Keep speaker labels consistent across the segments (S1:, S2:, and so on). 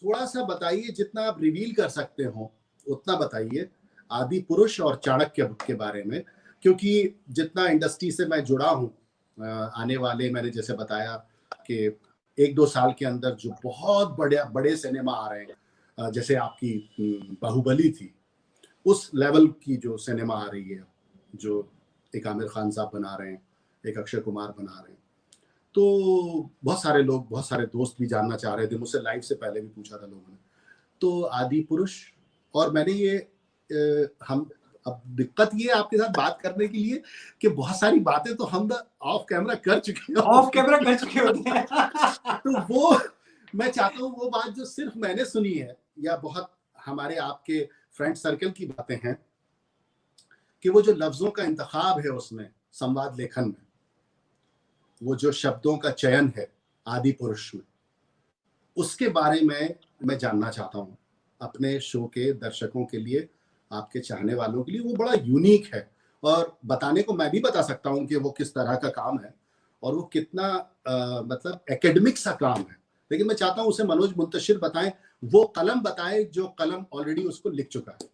S1: थोड़ा सा बताइए, जितना आप रिवील कर सकते हो उतना बताइए आदि पुरुष और चाणक्य के बारे में, क्योंकि जितना इंडस्ट्री से मैं जुड़ा हूँ, आने वाले, मैंने जैसे बताया कि 1-2 साल के अंदर जो बहुत बड़े बड़े सिनेमा आ रहे हैं, जैसे आपकी बाहुबली थी, उस लेवल की जो सिनेमा आ रही है, जो एक आमिर खान साहब बना रहे हैं, एक अक्षय कुमार बना रहे हैं, तो बहुत सारे लोग, बहुत सारे दोस्त भी जानना चाह रहे थे मुझसे, लाइव से पहले भी पूछा था लोगों ने। तो आदि पुरुष, और मैंने ये हम, अब दिक्कत ये आपके साथ बात करने के लिए कि बहुत सारी बातें तो हम ऑफ कैमरा कर चुके हैं,
S2: ऑफ कैमरा कर चुके होते हैं।
S1: तो वो मैं चाहता हूँ वो बात जो सिर्फ मैंने सुनी है या बहुत हमारे आपके फ्रेंड सर्कल की बातें हैं, कि वो जो लफ्जों का इंतखाब है उसमें, संवाद लेखन में, वो जो शब्दों का चयन है आदि पुरुष में, उसके बारे में मैं जानना चाहता हूँ अपने शो के दर्शकों के लिए, आपके चाहने वालों के लिए। वो बड़ा यूनिक है, और बताने को मैं भी बता सकता हूँ कि वो किस तरह का काम है और वो कितना मतलब एकेडमिक सा काम है, लेकिन मैं चाहता हूँ उसे मनोज मुंतशिर बताएं, वो कलम बताएं जो कलम ऑलरेडी उसको लिख चुका है।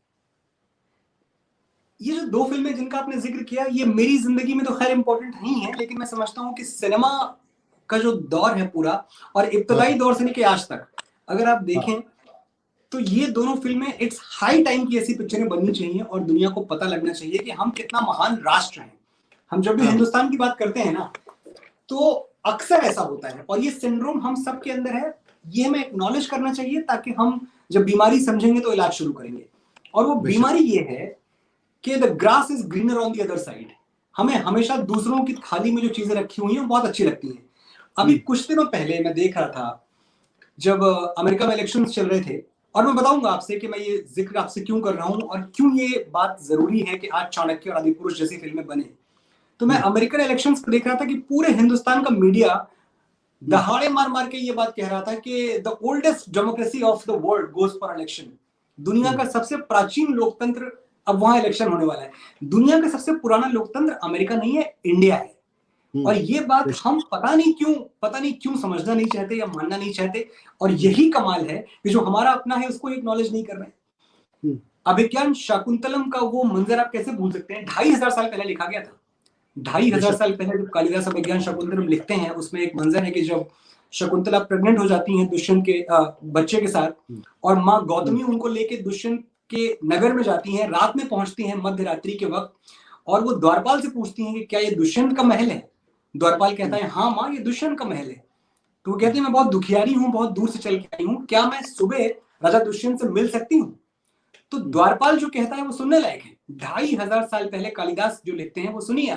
S2: ये जो 2 फिल्में जिनका आपने जिक्र किया, ये मेरी जिंदगी में तो खैर इंपॉर्टेंट नहीं है, लेकिन मैं समझता हूँ कि सिनेमा का जो दौर है पूरा, और इब्तदाई दौर से लेकर आज तक अगर आप देखें, तो ये दोनों फिल्में इट्स हाई टाइम की ऐसी पिक्चरें बननी चाहिए और दुनिया को पता लगना चाहिए कि हम कितना महान राष्ट्र हैं। हम जब भी हिंदुस्तान की बात करते हैं ना, तो अक्सर ऐसा होता है, और ये सिंड्रोम हम सब के अंदर है, ये हमें एक्नॉलेज करना चाहिए, ताकि हम जब बीमारी समझेंगे तो इलाज शुरू करेंगे। और वो बीमारी ये है कि the grass is greener on the other side. हमें हमेशा दूसरों की थाली में जो चीजें रखी हुई हैं बहुत अच्छी लगती हैं। अभी कुछ दिनों पहले मैं देख रहा था, जब अमेरिका में इलेक्शंस चल रहे थे, और मैं बताऊंगा आपसे कि मैं ये जिक्र आपसे क्यों कर रहा हूं और क्यों ये बात जरूरी है कि आज चाणक्य और आदि पुरुष जैसी फिल्में बने। तो मैं अमेरिकन इलेक्शंस देख रहा था कि पूरे हिंदुस्तान का मीडिया दहाड़े मार मार के ये बात कह रहा था कि the oldest democracy of the world goes for election. दुनिया का सबसे प्राचीन लोकतंत्र, अब वहां इलेक्शन होने वाला है। दुनिया का सबसे पुराना लोकतंत्र अमेरिका नहीं है, इंडिया है। और ये बात हम पता नहीं क्यों समझना नहीं चाहते या मानना नहीं चाहते, और यही कमाल है कि जो हमारा अपना है उसको एक्नॉलेज नहीं कर रहे। अभिज्ञान शाकुंतलम का वो मंजर आप कैसे भूल सकते हैं? 2500 साल पहले लिखा गया था। 2500 साल पहले जब कालिदास अभिज्ञान शाकुंतलम लिखते हैं, उसमें एक मंजर है कि जब शकुंतला प्रेग्नेंट हो जाती हैं दुष्यंत के बच्चे के साथ, और माँ गौतमी उनको लेके दुष्यंत के नगर में जाती हैं, रात में पहुंचती हैं, मध्य रात्रि के वक्त, और वो द्वारपाल से पूछती हैं कि क्या ये दुष्यंत का महल है? द्वारपाल कहता है हाँ माँ, ये दुष्यंत का महल है। तो वो कहती है मैं बहुत दुखियारी हूँ, बहुत दूर से चल के आई हूँ, क्या मैं सुबह राजा दुष्यंत से मिल सकती हूँ? तो द्वारपाल जो कहता है वो सुनने लायक है। 2500 साल पहले कालिदास जो लिखते हैं वो सुनिए।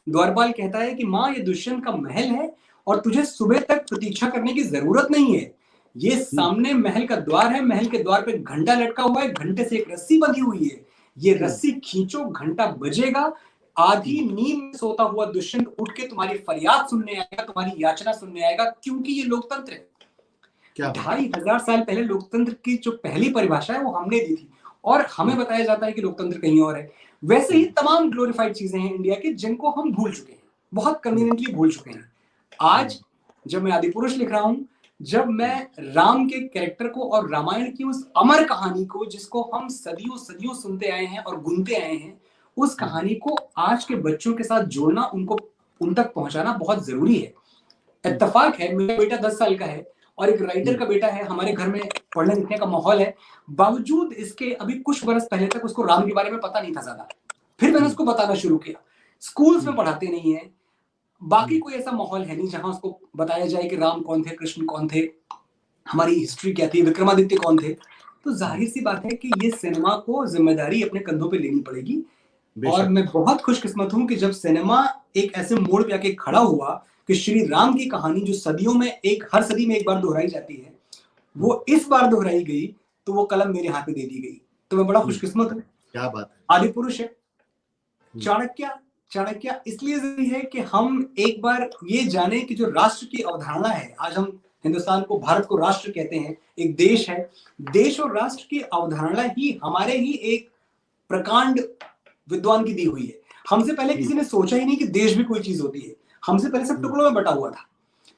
S2: द्वारपाल कहता है कि माँ, ये दुष्यंत का महल है और तुझे सुबह तक प्रतीक्षा करने की जरूरत नहीं है। ये सामने महल का द्वार है, महल के द्वार पे घंटा लटका हुआ है, घंटे से एक रस्सी बंधी हुई है, ये रस्सी खींचो, घंटा बजेगा, आधी नींद में सोता हुआ दुष्यंत उठ के तुम्हारी फरियाद सुनने आएगा, तुम्हारी याचना सुनने आएगा, क्योंकि ये लोकतंत्र है। 2500 साल पहले लोकतंत्र की जो पहली परिभाषा है वो हमने दी थी, और हमें बताया जाता है कि लोकतंत्र कहीं और है। वैसे ही तमाम ग्लोरीफाइड चीजें हैं इंडिया की जिनको हम भूल चुके हैं, बहुत कन्वीनियंटली भूल चुके हैं। आज जब मैं आदि पुरुष लिख रहा हूं, जब मैं राम के कैरेक्टर को और रामायण की उस अमर कहानी को, जिसको हम सदियों सदियों सुनते आए हैं और गुनते आए हैं, उस कहानी को आज के बच्चों के साथ जोड़ना, उनको उन तक पहुंचाना बहुत जरूरी है। इत्तेफाक है, मेरा बेटा 10 साल का है और एक राइटर का बेटा है, हमारे घर में पढ़ने लिखने का माहौल है, बावजूद इसके अभी कुछ बरस पहले तक उसको राम के बारे में पता नहीं था ज्यादा। फिर मैंने उसको बताना शुरू किया। स्कूल्स में पढ़ाते नहीं है, बाकी कोई ऐसा माहौल है नहीं जहां उसको बताया जाए कि राम कौन थे, कृष्ण कौन थे, हमारी हिस्ट्री क्या थी, विक्रमादित्य कौन थे। तो जाहिर सी बात है कि ये सिनेमा को जिम्मेदारी अपने कंधों पे लेनी पड़ेगी। और मैं बहुत खुशकिस्मत हूं कि जब सिनेमा एक ऐसे मोड़ पे आके खड़ा हुआ कि श्री राम की कहानी जो सदियों में हर सदी में एक बार दोहराई जाती है, वो इस बार दोहराई गई, तो वो कलम मेरे हाथ में दे दी गई। तो मैं बड़ा खुशकिस्मत हूँ।
S1: क्या बात है।
S2: आदि पुरुष है, चाणक्य इसलिए जरूरी है कि हम एक बार ये जाने कि जो राष्ट्र की अवधारणा है, आज हम हिंदुस्तान को, भारत को राष्ट्र कहते हैं, एक देश है। देश और राष्ट्र की अवधारणा ही हमारे ही एक प्रकांड विद्वान की दी हुई है। हमसे पहले किसी ने सोचा ही नहीं कि देश भी कोई चीज होती है, हमसे पहले सब टुकड़ों में बटा हुआ था।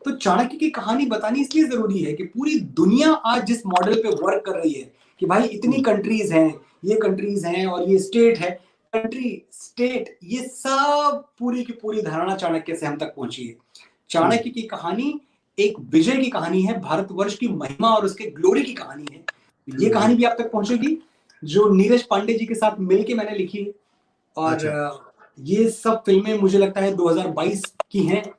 S2: तो चाणक्य की कहानी बतानी इसलिए जरूरी है कि पूरी दुनिया आज जिस मॉडल पे वर्क कर रही है कि भाई इतनी कंट्रीज हैं, ये कंट्रीज हैं और ये स्टेट है, कंट्री स्टेट ये सब पूरी की पूरी धारणा चाणक्य से हम तक पहुंची है। चाणक्य की कहानी एक विजय की कहानी है, भारतवर्ष की महिमा और उसके ग्लोरी की कहानी है। ये कहानी भी आप तक पहुंचेगी जो नीरज पांडे जी के साथ मिलके मैंने लिखी है। और ये सब फिल्में मुझे लगता है 2022 की हैं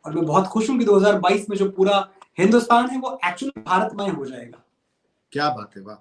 S2: और मैं बहुत खुश हूं कि 2022 में जो पूरा हिंदुस्तान है वो एक्चुअली भारतमय हो जाएगा।
S1: क्या बात है, वाह।